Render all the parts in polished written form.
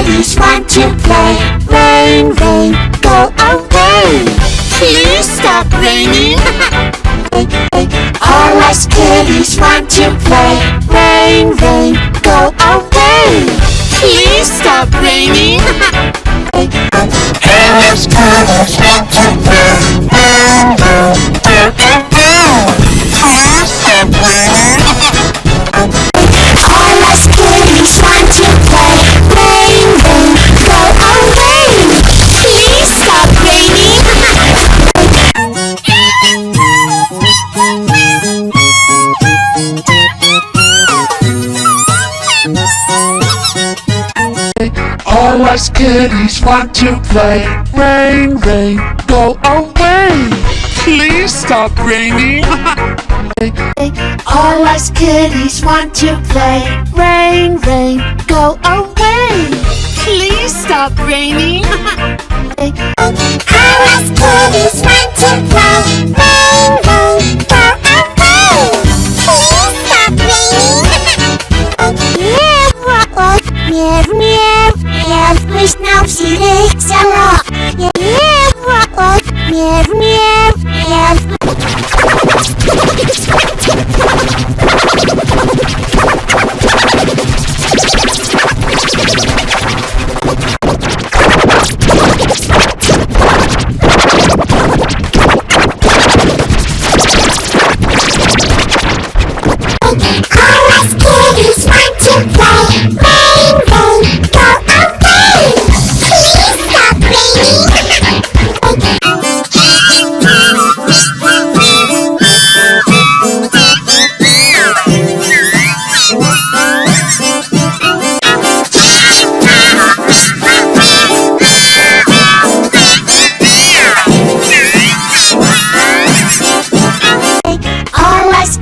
kitties want to play. Rain, rain, go away. Please stop raining. All us kitties want to play. Rain, rain, go away. Please stop raining. All us kitties want to play. Rain, rain, go away. Please stop raining. All us kitties want to play. Rain, rain, go away. Please stop raining. All us kitties want to play. Rain, rain, go away. Please stop raining. All us kitties want to play. Rain, rain, go away. Please stop raining. All us kitties want to play. Rain, rain, go away. Please stop raining. Meow, meow, meow, please now see the summer. Meow, meow, meow, meow.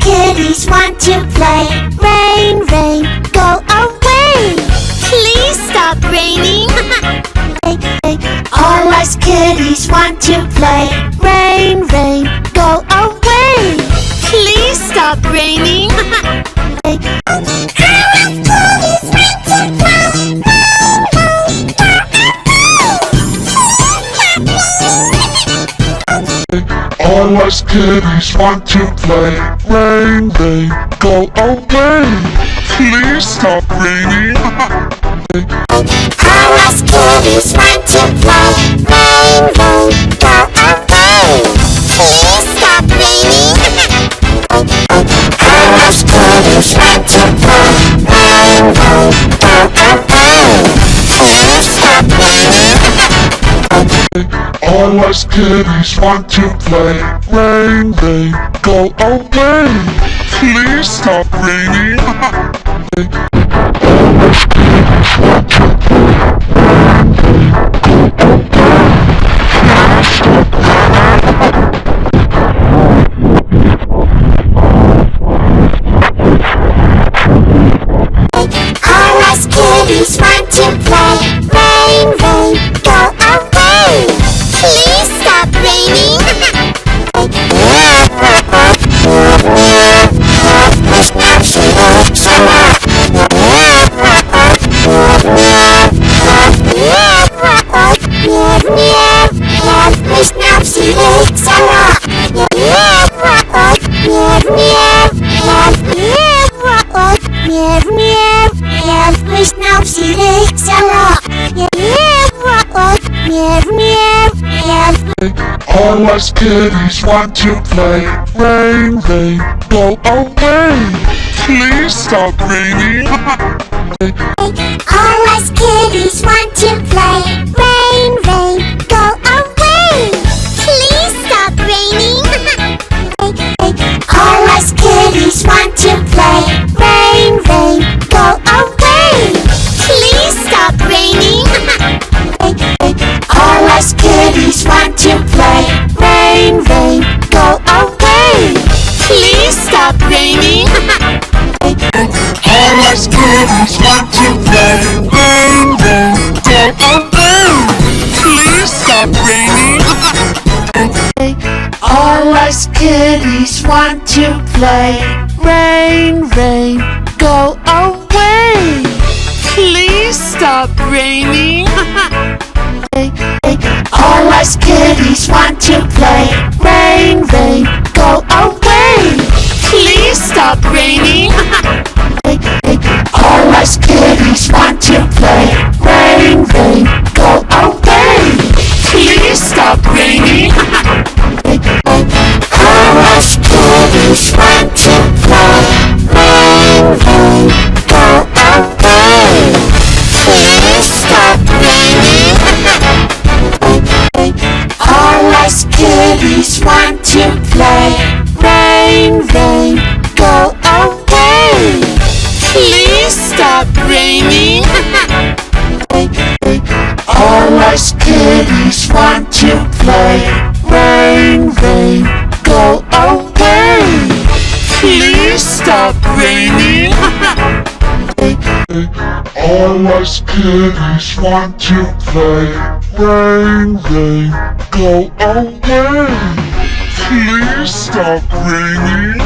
Kitties want to play. Rain, rain, go away. Please stop raining. All us kitties want to play. Rain, rain, go away. Please stop raining. All us kitties want to play. Rain, rain, go away. Please stop raining. All us kitties want to play. Rain, rain, go away. Please stop raining. All us kitties want to play. Rain, rain, go away. Please stop raining. All us kitties want to play. Rain, rain, go away. Please stop raining. All us kitties want to play. Rain, rain, go away. Please stop raining. All us kitties want to play. Rain, rain, go away. Please stop raining. All us kitties want to play. Rain, rain, go away. Please stop raining. All us kitties want to play. Rain, rain, go away. Please stop raining. All us kitties want to play. Rain, rain, go away. Please stop raining. All us kitties want to play. Rain, rain, go away. Please stop raining. All us kitties want to play. Rain, rain, go away. Please stop raining. All us kitties want to play. Rain, rain, go away. Please stop raining. All us kitties want to play. Rain, rain, go away. Please stop raining. All us kitties want to play. Rain, rain, go away. Please stop raining. All us kitties want to play. Rain, rain, go away. Please stop raining. All us kitties want to play. Rain, rain, go away. Please stop raining. All us kitties want to play. Rain, rain, go away. Please stop raining.